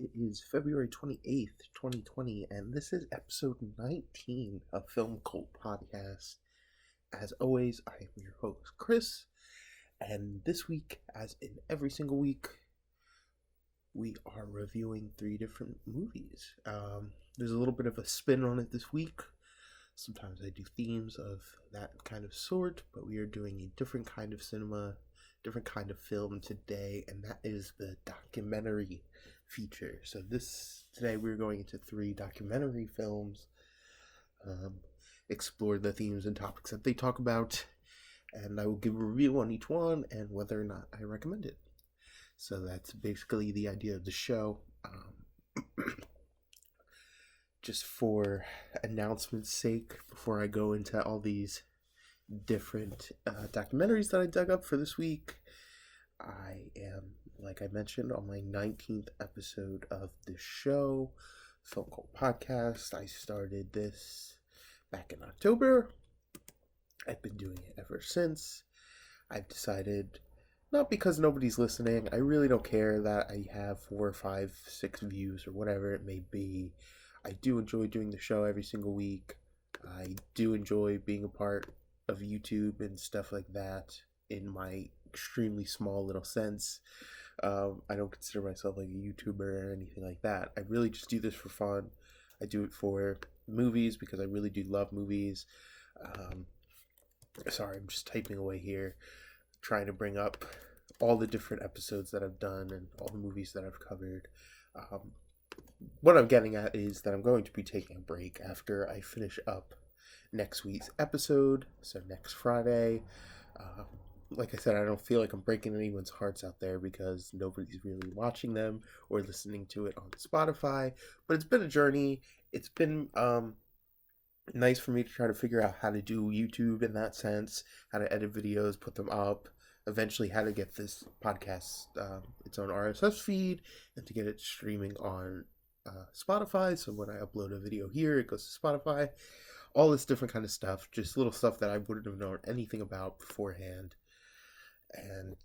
It is February 28th, 2020, and this is episode 19 of Film Cult Podcast. As always, I am your host, Chris, and this week, as in every single week, we are reviewing 3 different movies. There's a little bit of a spin on it this week. Sometimes I do themes of that kind of sort, but we are doing a different kind of cinema, different kind of film today, and that is the documentary feature. So today we're going into 3 documentary films, explore the themes and topics that they talk about, and I will give a review on each one and whether or not I recommend it. So that's basically the idea of the show. Just for announcement's sake, before I go into all these different documentaries that I dug up for this week, I am, like I mentioned, on my 19th episode of the show, Film Cult Podcast. I started this back in October. I've been doing it ever since. I've decided, not because nobody's listening, I really don't care that I have 4, 5, 6 views or whatever it may be. I do enjoy doing the show every single week. I do enjoy being a part of YouTube and stuff like that in my extremely small little sense. I don't consider myself like a YouTuber or anything like that. I really just do this for fun. I do it for movies because I really do love movies. Sorry, I'm just typing away here, trying to bring up all the different episodes that I've done and all the movies that I've covered. What I'm getting at is that I'm going to be taking a break after I finish up next week's episode, so next Friday. Like I said, I don't feel like I'm breaking anyone's hearts out there because nobody's really watching them or listening to it on Spotify, but it's been a journey. It's been nice for me to try to figure out how to do YouTube in that sense, how to edit videos, put them up, eventually how to get this podcast its own RSS feed, and to get it streaming on Spotify. So when I upload a video here, it goes to Spotify. All this different kind of stuff, just little stuff that I wouldn't have known anything about beforehand. And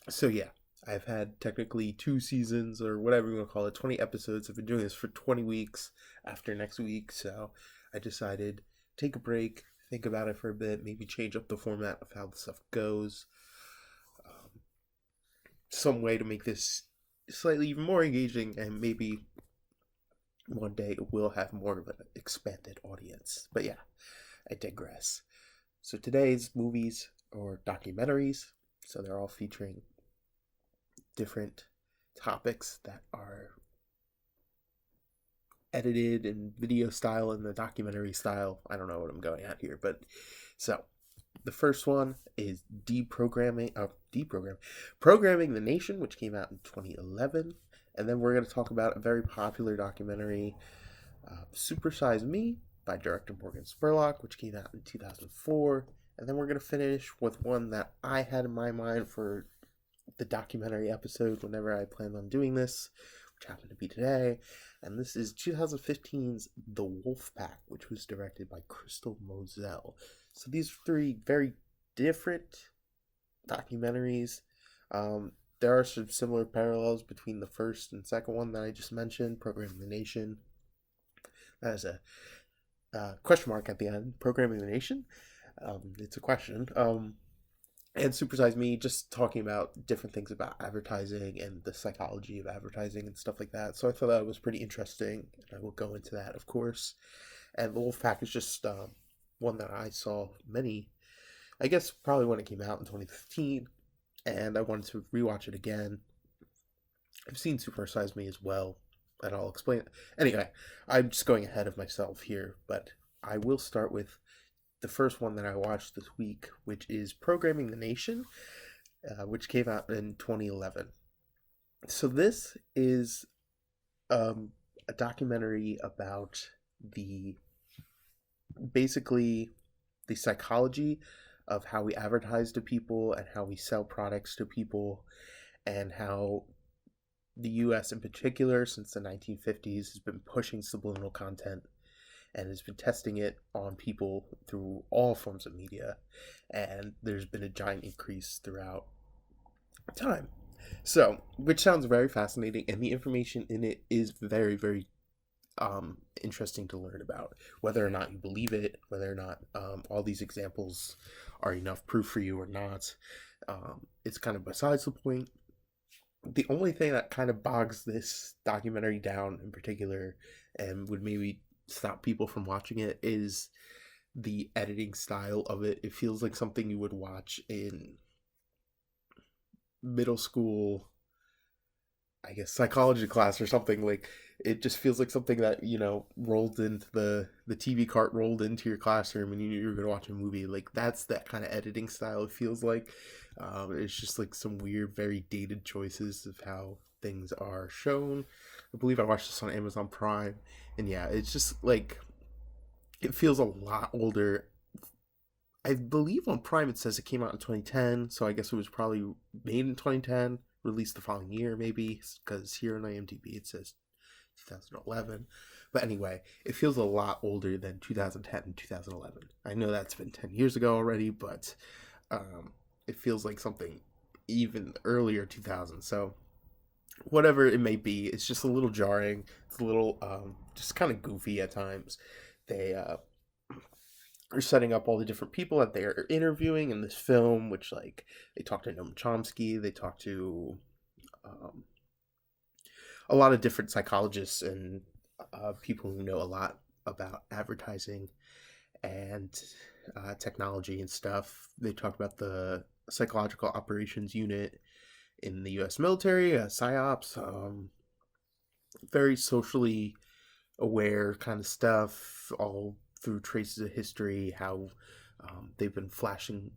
so yeah, I've had technically 2 seasons or whatever you want to call it, 20 episodes. I've been doing this for 20 weeks after next week, so I decided take a break, think about it for a bit, maybe change up the format of how the stuff goes. Some way to make this slightly even more engaging, and maybe one day it will have more of an expanded audience. But yeah, I digress. So today's movies or documentaries, so they're all featuring different topics that are edited in video style and the documentary style. I don't know what I'm going at here, but so the first one is Programming the Nation, which came out in 2011. And then we're going to talk about a very popular documentary, Super Size Me, by director Morgan Spurlock, which came out in 2004. And then we're going to finish with one that I had in my mind for the documentary episode whenever I planned on doing this, which happened to be today. And this is 2015's The Wolfpack, which was directed by Crystal Moselle. So these 3 very different documentaries. There are some similar parallels between the first and second one that I just mentioned, Programming the Nation. That is a question mark at the end. Programming the Nation? It's a question. And Super Size Me, just talking about different things about advertising and the psychology of advertising and stuff like that. So I thought that was pretty interesting. I will go into that, of course. And The Wolfpack is just one that I saw probably when it came out in 2015. And I wanted to rewatch it again. I've seen Super Size Me as well, and I'll explain it. Anyway, I'm just going ahead of myself here, but I will start with the first one that I watched this week, which is Programming the Nation, which came out in 2011. So this is a documentary about basically the psychology of how we advertise to people and how we sell products to people, and how the US in particular since the 1950s has been pushing subliminal content and has been testing it on people through all forms of media, and there's been a giant increase throughout time. So, which sounds very fascinating, and the information in it is very, very interesting to learn about. Whether or not you believe it, whether or not all these examples are enough proof for you or not, it's kind of besides the point. The only thing that kind of bogs this documentary down in particular and would maybe stop people from watching it is the editing style of it. It feels like something you would watch in middle school, I guess, psychology class or something. Like, it just feels like something that, rolled into the TV cart, rolled into your classroom, and you knew you were going to watch a movie. Like, that's that kind of editing style it feels like. It's just like some weird, very dated choices of how things are shown. I believe I watched this on Amazon Prime, and yeah, it's just like, it feels a lot older. I believe on Prime it says it came out in 2010, so I guess it was probably made in 2010, released the following year maybe, because here on IMDb it says 2011. But anyway, it feels a lot older than 2010 and 2011. I know that's been 10 years ago already, but it feels like something even earlier 2000. So whatever it may be, it's just a little jarring. It's a little just kind of goofy at times. They are setting up all the different people that they're interviewing in this film, which, like, they talk to Noam Chomsky, they talk to a lot of different psychologists and people who know a lot about advertising and technology and stuff. They talk about the psychological operations unit in the U.S. military, PSYOPs, very socially aware kind of stuff, all through traces of history, how they've been flashing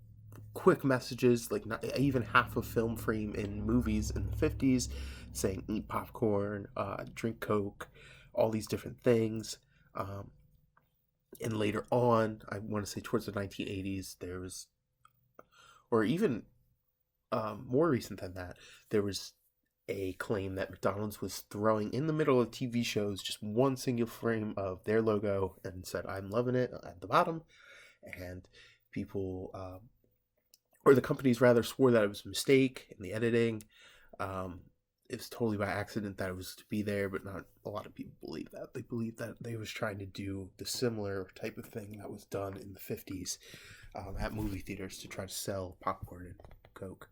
quick messages, like not even half a film frame in movies in the 50s, saying eat popcorn, drink Coke, all these different things. And later on, I want to say towards the 1980s, there was, or even more recent than that, there was a claim that McDonald's was throwing in the middle of TV shows just one single frame of their logo and said, "I'm loving it" at the bottom. And people, or the companies rather, swore that it was a mistake in the editing. It was totally by accident that it was to be there, but not a lot of people believe that. They believe that they was trying to do the similar type of thing that was done in the 50s at movie theaters to try to sell popcorn and Coke.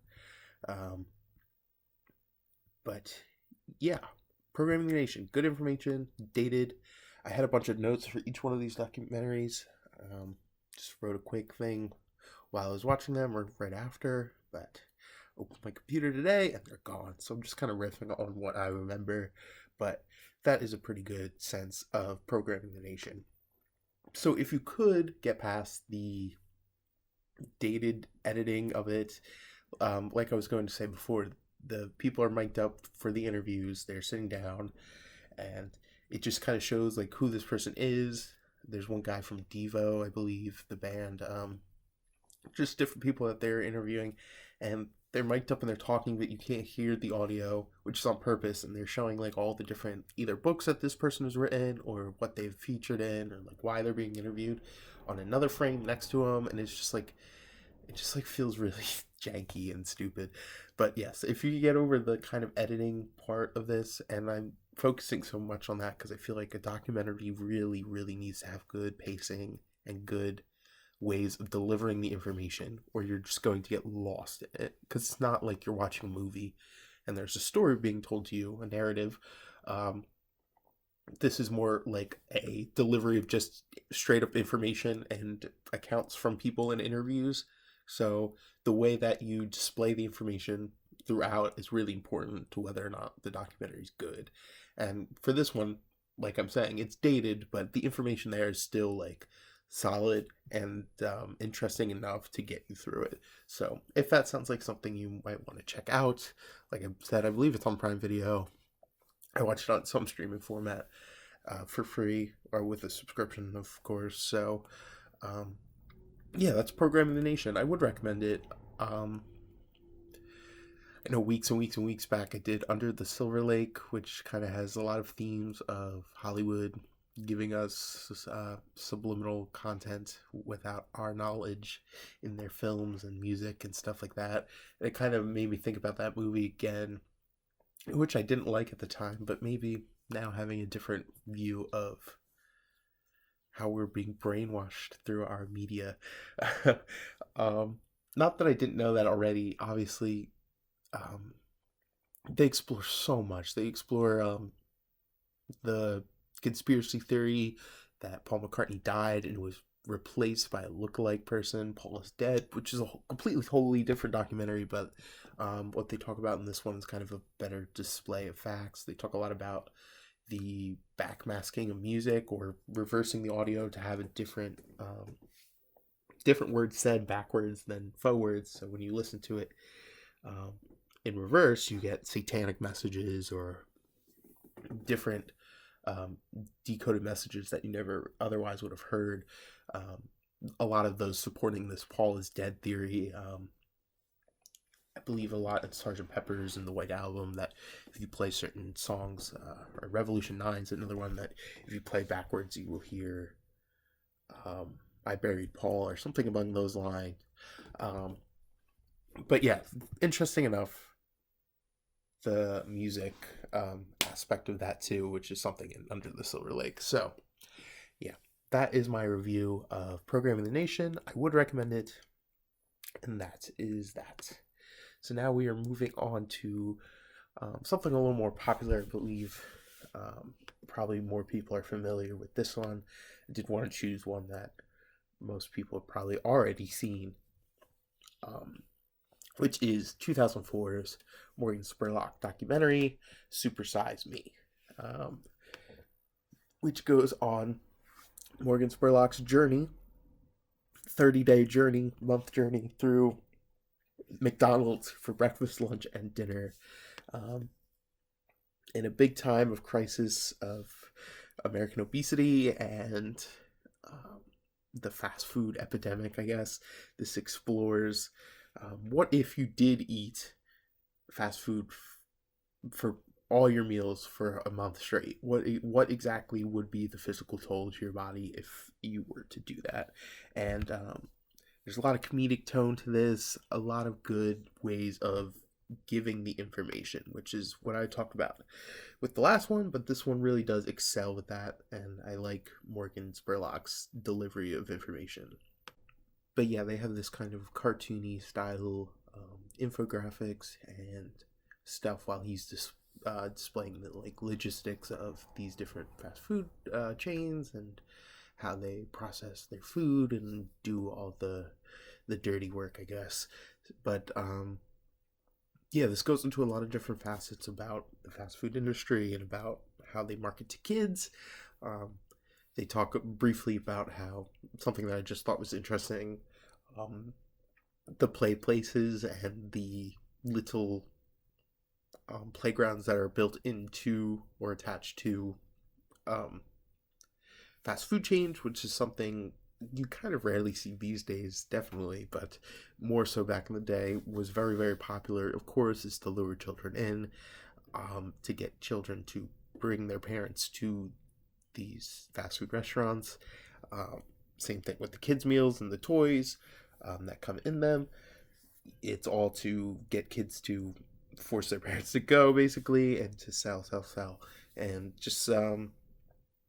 But yeah, Programming the Nation, good information, dated. I had a bunch of notes for each one of these documentaries. Just wrote a quick thing while I was watching them or right after, but I opened my computer today and they're gone. So I'm just kind of riffing on what I remember, but that is a pretty good sense of Programming the Nation. So if you could get past the dated editing of it, like I was going to say before, the people are mic'd up for the interviews, they're sitting down, and it just kind of shows like who this person is. There's one guy from Devo, I believe, the band, just different people that they're interviewing, and they're mic'd up and they're talking, but you can't hear the audio, which is on purpose, and they're showing like all the different either books that this person has written or what they've featured in or like why they're being interviewed on another frame next to them, and it's just like, it just like feels really janky and stupid. But yes, if you get over the kind of editing part of this, and I'm focusing so much on that because I feel like a documentary really, really needs to have good pacing and good ways of delivering the information, or you're just going to get lost in it, because it's not like you're watching a movie and there's a story being told to you, a narrative. This is more like a delivery of just straight up information and accounts from people in interviews. So the way that you display the information throughout is really important to whether or not the documentary is good. And for this one, like I'm saying, it's dated, but the information there is still like solid and interesting enough to get you through it. So if that sounds like something you might want to check out, like I said, I believe it's on Prime Video. I watched it on some streaming format for free or with a subscription, of course. So yeah, that's Programming the Nation. I would recommend it. I know weeks and weeks and weeks back I did Under the Silver Lake, which kind of has a lot of themes of Hollywood giving us subliminal content without our knowledge in their films and music and stuff like that. And it kind of made me think about that movie again, which I didn't like at the time, but maybe now having a different view of how we're being brainwashed through our media. um, Not that I didn't know that already. Obviously, um, they explore so much. They explore the conspiracy theory that Paul McCartney died and was replaced by a lookalike person. Paul is dead, which is a completely, totally different documentary, but what they talk about in this one is kind of a better display of facts. They talk a lot about the backmasking of music or reversing the audio to have a different words said backwards than forwards. So when you listen to it in reverse, you get satanic messages or different decoded messages that you never otherwise would have heard. A lot of those supporting this Paul is dead theory. I believe a lot in Sgt. Pepper's and the White Album that if you play certain songs, or Revolution 9 is another one that if you play backwards, you will hear I Buried Paul or something along those lines. But yeah, interesting enough, the music aspect of that too, which is something in Under the Silver Lake. So yeah, that is my review of Programming the Nation. I would recommend it, and that is that. So now we are moving on to something a little more popular. I believe probably more people are familiar with this one. I did want to choose one that most people have probably already seen, which is 2004's Morgan Spurlock documentary, Super Size Me, which goes on Morgan Spurlock's journey, 30-day journey, month journey through McDonald's for breakfast, lunch, and dinner, in a big time of crisis of American obesity and the fast food epidemic, I guess. This explores what if you did eat fast food for all your meals for a month straight? What exactly would be the physical toll to your body if you were to do that? And there's a lot of comedic tone to this, a lot of good ways of giving the information, which is what I talked about with the last one, but this one really does excel with that, and I like Morgan Spurlock's delivery of information. But yeah, they have this kind of cartoony style infographics and stuff while he's displaying the logistics of these different fast food chains and how they process their food and do all the dirty work, I guess. But yeah, this goes into a lot of different facets about the fast food industry and about how they market to kids. They talk briefly about how something that I just thought was interesting, the play places and the little playgrounds that are built into or attached to fast food chains, which is something you kind of rarely see these days, definitely, but more so back in the day, was very, very popular. Of course, is to lure children in, to get children to bring their parents to these fast food restaurants. Same thing with the kids' meals and the toys that come in them. It's all to get kids to force their parents to go, basically, and to sell. And just,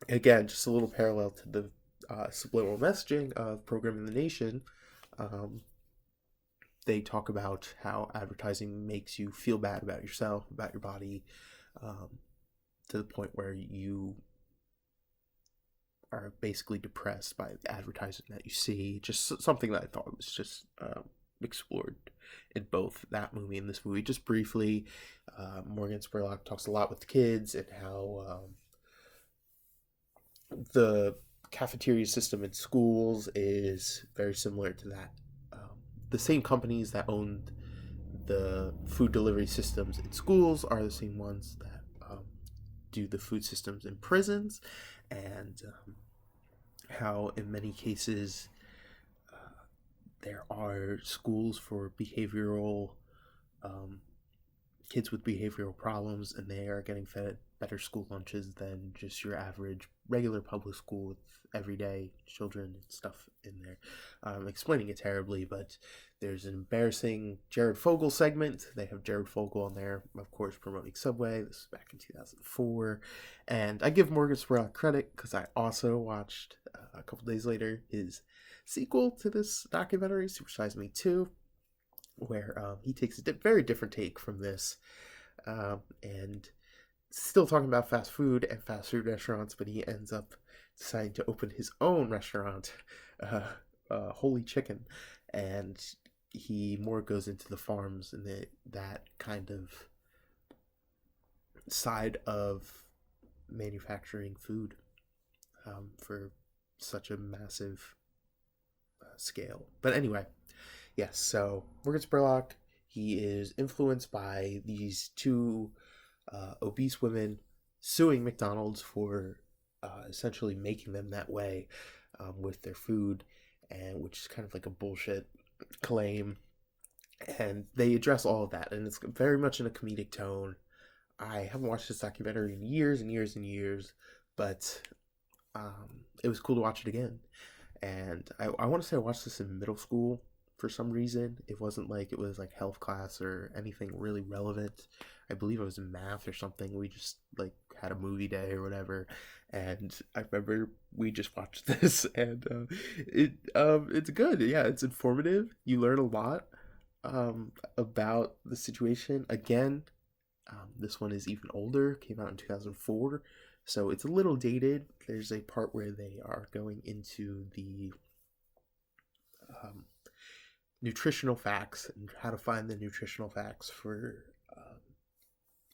again, just a little parallel to the subliminal messaging of Programming the Nation. They talk about how advertising makes you feel bad about yourself, about your body, to the point where you are basically depressed by the advertising that you see. Just something that I thought was just explored in both that movie and this movie. Just briefly, Morgan Spurlock talks a lot with the kids and how the cafeteria system in schools is very similar to that. The same companies that owned the food delivery systems in schools are the same ones that do the food systems in prisons, and how in many cases there are schools for behavioral kids with behavioral problems, and they are getting fed better school lunches than just your average regular public school with everyday children and stuff in there. I'm explaining it terribly, but there's an embarrassing Jared Fogle segment. They have Jared Fogle on there, of course, promoting Subway. This was back in 2004. And I give Morgan Spurlock credit because I also watched a couple days later his sequel to this documentary, Super Size Me 2, where he takes a very different take from this, and still talking about fast food and fast food restaurants, but he ends up deciding to open his own restaurant, Holy Chicken, and he more goes into the farms and that kind of side of manufacturing food for such a massive scale. But anyway, yes, so Morgan Spurlock, he is influenced by these two obese women suing McDonald's for essentially making them that way with their food, and which is kind of like a bullshit claim. And they address all of that, and it's very much in a comedic tone. I haven't watched this documentary in years and years and years, but it was cool to watch it again. And I want to say I watched this in middle school for some reason. It wasn't like it was like health class or anything really relevant. I believe I was in math or something. We just like had a movie day or whatever, and I remember we just watched this, and it's good. Yeah, it's informative. You learn a lot about the situation. Again, this one is even older. Came out in 2004. So it's a little dated. There's a part where they are going into the nutritional facts and how to find the nutritional facts for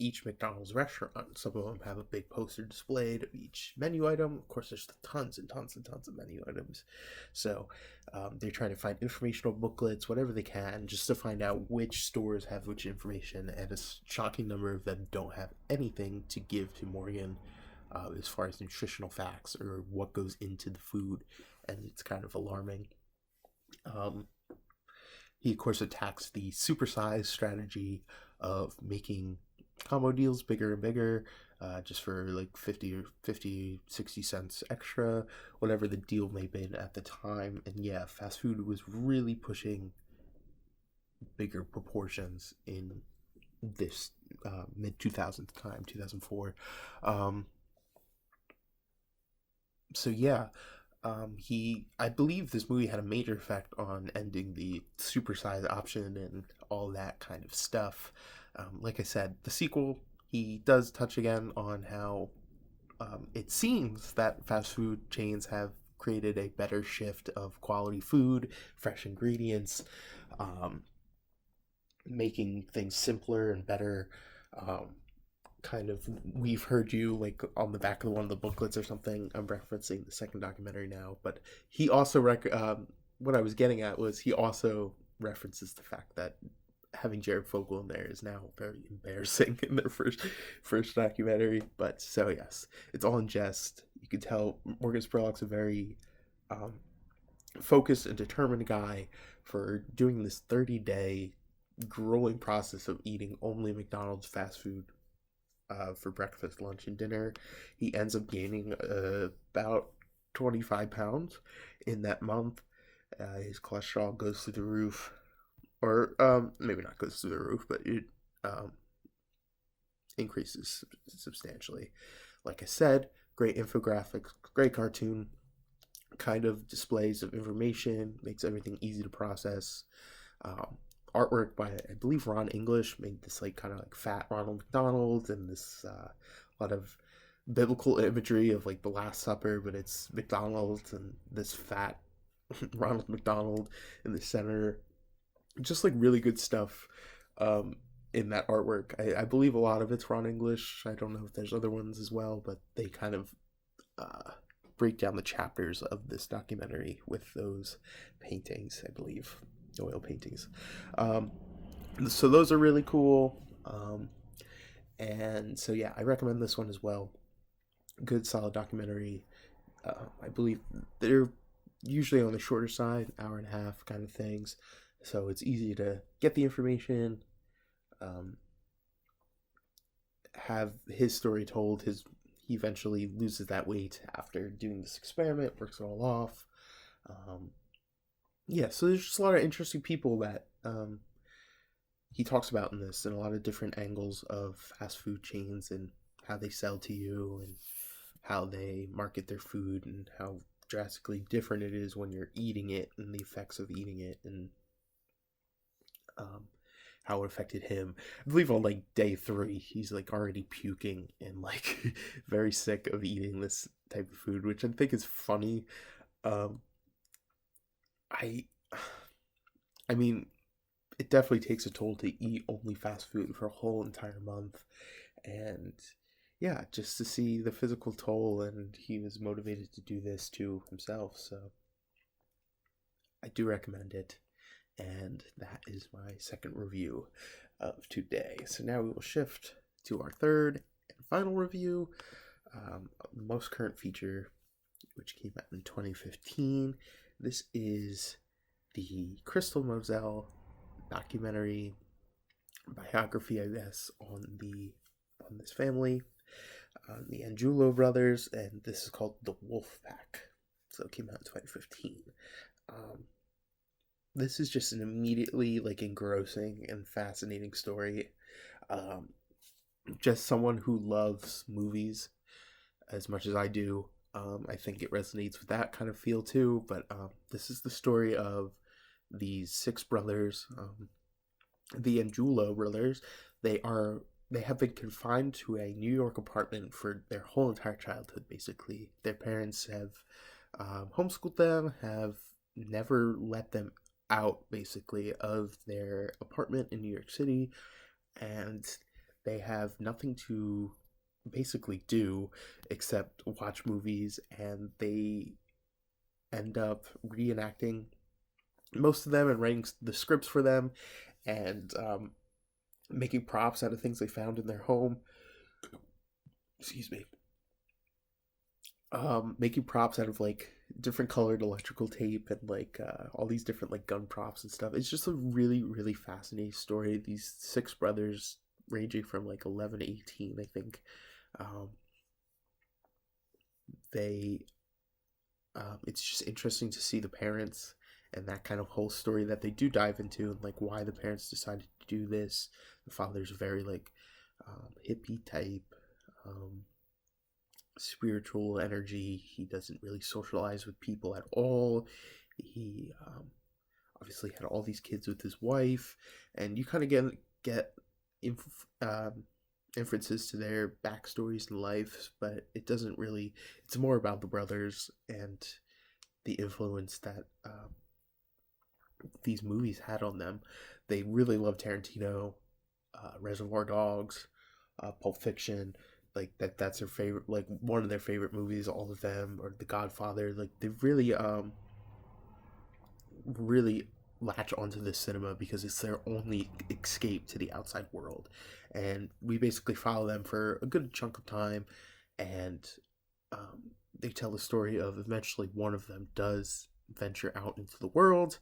each McDonald's restaurant. Some of them have a big poster displayed of each menu item. Of course, there's tons and tons and tons of menu items. So they're trying to find informational booklets, whatever they can, just to find out which stores have which information. And a shocking number of them don't have anything to give to Morgan as far as nutritional facts or what goes into the food. And it's kind of alarming. He, of course, attacks the supersize strategy of making combo deals bigger and bigger, just for like 50, 60 cents extra, whatever the deal may have been at the time. And yeah, fast food was really pushing bigger proportions in this mid-2000s time, 2004. So yeah, I believe this movie had a major effect on ending the supersize option and all that kind of stuff. Like I said, the sequel, he does touch again on how it seems that fast food chains have created a better shift of quality food, fresh ingredients, making things simpler and better. Kind of, we've heard you like on the back of one of the booklets or something. I'm referencing the second documentary now, but he also what I was getting at was he also references the fact that having Jared Fogle in there is now very embarrassing in their first documentary. But so yes, it's all in jest. You can tell Morgan Spurlock's a very focused and determined guy for doing this 30-day grueling process of eating only McDonald's fast food for breakfast, lunch, and dinner. He ends up gaining about 25 pounds in that month. His cholesterol goes through the roof, or maybe not goes through the roof, but it increases substantially. Like I said, great infographics, great cartoon, kind of displays of information, makes everything easy to process. Artwork by, I believe, Ron English made this like kind of like fat Ronald McDonald, and this lot of biblical imagery of like the Last Supper, but it's McDonald's and this fat Ronald McDonald in the center. Just like really good stuff in that artwork. I believe a lot of it's Ron English. I don't know if there's other ones as well, but they kind of break down the chapters of this documentary with those paintings, I believe. Oil paintings. So those are really cool. And so yeah, I recommend this one as well. Good solid documentary. I believe they're usually on the shorter side, hour and a half kind of things, so it's easy to get the information, have his story told. He eventually loses that weight after doing this experiment, works it all off. Yeah, so there's just a lot of interesting people that he talks about in this, and a lot of different angles of fast food chains and how they sell to you and how they market their food and how drastically different it is when you're eating it and the effects of eating it, and how it affected him. I believe on like day 3, he's like already puking and like very sick of eating this type of food, which I think is funny. Um, I, I mean, it definitely takes a toll to eat only fast food for a whole entire month, and yeah, just to see the physical toll, and he was motivated to do this to himself. So I do recommend it. And that is my second review of today. So now we will shift to our third and final review, the most current feature, which came out in 2015. This is the Crystal Moselle documentary, biography, I guess, on this family, the Angiulo brothers, and this is called The Wolfpack. So it came out in 2015. This is just an immediately like engrossing and fascinating story. Just someone who loves movies as much as I do. I think it resonates with that kind of feel too. But this is the story of these 6 brothers, the Angiulo brothers. They have been confined to a New York apartment for their whole entire childhood. Basically, their parents have homeschooled them, have never let them out basically of their apartment in New York City, and they have nothing to basically do except watch movies, and they end up reenacting most of them and writing the scripts for them, and making props out of things they found in their home. Excuse me. Making props out of like different colored electrical tape and like all these different like gun props and stuff. It's just a really, really fascinating story. These 6 brothers, ranging from like 11 to 18, I think, they it's just interesting to see the parents and that kind of whole story that they do dive into, and like why the parents decided to do this. The father's very like hippie type, spiritual energy. He doesn't really socialize with people at all. He obviously had all these kids with his wife, and you kind of get inferences to their backstories in life, but it doesn't really. It's more about the brothers and the influence that these movies had on them. They really love Tarantino, Reservoir Dogs, Pulp Fiction. Like that's their favorite, like one of their favorite movies, all of them, or The Godfather. Like they really really latch onto this cinema because it's their only escape to the outside world. And we basically follow them for a good chunk of time, and they tell the story of eventually one of them does venture out into the world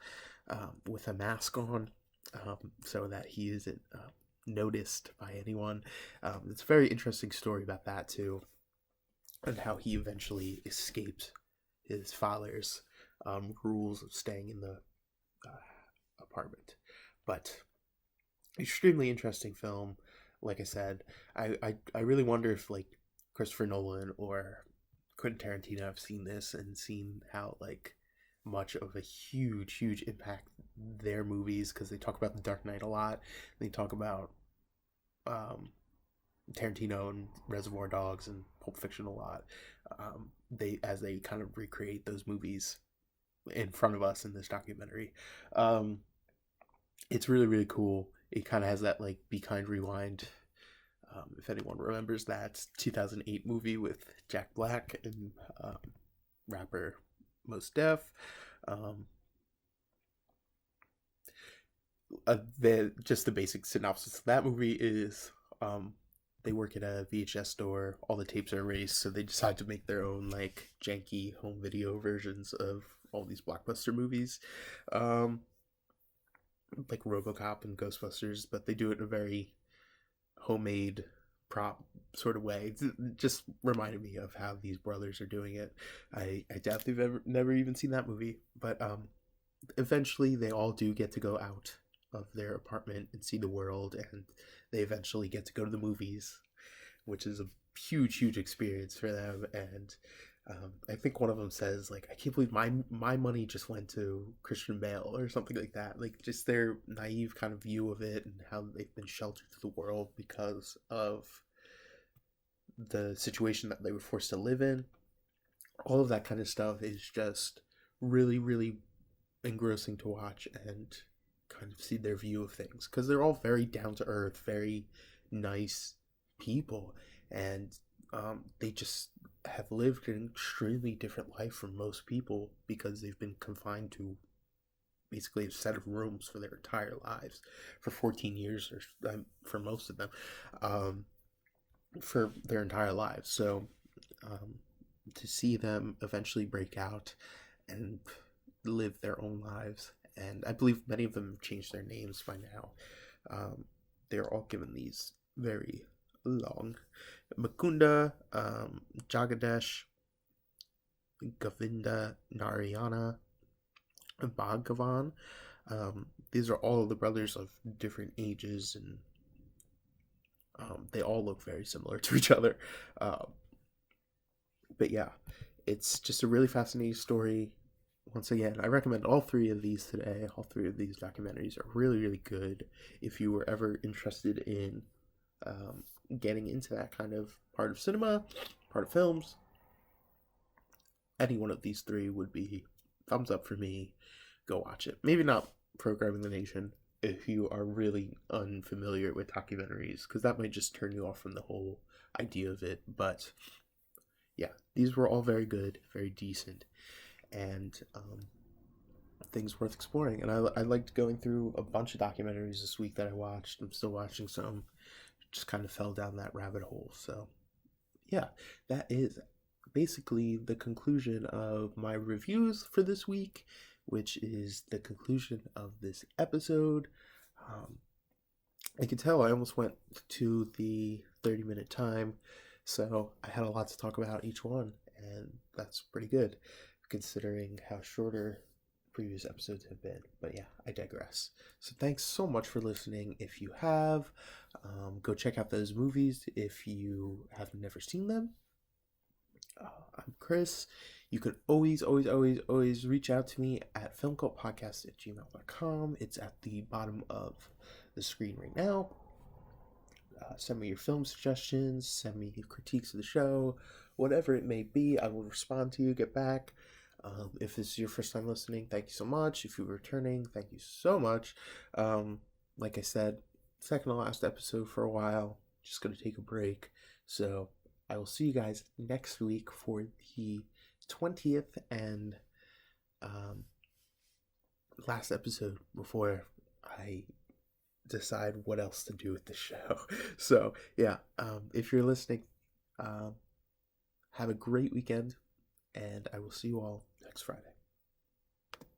with a mask on, so that he isn't noticed by anyone. It's a very interesting story about that too, and how he eventually escapes his father's rules of staying in the apartment. But extremely interesting film. Like I said, I really wonder if like Christopher Nolan or Quentin Tarantino have seen this and seen how like much of a huge impact their movies, because they talk about The Dark Knight a lot. They talk about Tarantino and Reservoir Dogs and Pulp Fiction a lot. They kind of recreate those movies in front of us in this documentary. It's really cool. It kind of has that like Be Kind Rewind. If anyone remembers that 2008 movie with Jack Black and rapper Mos Def. Just the basic synopsis of that movie is they work at a VHS store. All the tapes are erased, so they decide to make their own like janky home video versions of all these blockbuster movies, like RoboCop and Ghostbusters, but they do it in a very homemade, prop sort of way. It just reminded me of how these brothers are doing it. I doubt they've never even seen that movie, but eventually they all do get to go out of their apartment and see the world, and they eventually get to go to the movies, which is a huge experience for them. And I think one of them says, like, I can't believe my money just went to Christian Bale or something like that. Like, just their naive kind of view of it and how they've been sheltered to the world because of the situation that they were forced to live in. All of that kind of stuff is just really engrossing to watch and kind of see their view of things, because they're all very down to earth, very nice people, and they just have lived an extremely different life from most people because they've been confined to basically a set of rooms for their entire lives for 14 years, or for most of them, for their entire lives. So to see them eventually break out and live their own lives, and I believe many of them have changed their names by now. They're all given these very long Mukunda, Jagadesh, Govinda, Narayana, and Bhagavan. These are all the brothers of different ages, and they all look very similar to each other. But yeah, it's just a really fascinating story. Once again, I recommend all three of these today. All three of these documentaries are really good. If you were ever interested in getting into that kind of part of cinema, part of films, any one of these three would be thumbs up for me. Go watch it. Maybe not Programming the Nation if you are really unfamiliar with documentaries, because that might just turn you off from the whole idea of it. But yeah, these were all very good, very decent, and things worth exploring. And I liked going through a bunch of documentaries this week that I watched. I'm still watching some. Just kind of fell down that rabbit hole. So yeah, that is basically the conclusion of my reviews for this week, which is the conclusion of this episode. I can tell I almost went to the 30-minute time, so I had a lot to talk about each one, and that's pretty good considering how shorter previous episodes have been. But yeah, I digress. So thanks so much for listening. If you have, go check out those movies if you have never seen them. I'm Chris. You can always reach out to me at filmcultpodcast@gmail.com. It's at the bottom of the screen right now. Send me your film suggestions, send me your critiques of the show, whatever it may be. I will respond to you, get back. If this is your first time listening, thank you so much. If you're returning, thank you so much. Like I said, second to last episode for a while. Just going to take a break. So I will see you guys next week for the 20th and last episode before I decide what else to do with the show. So yeah, if you're listening, have a great weekend, and I will see you all next Friday.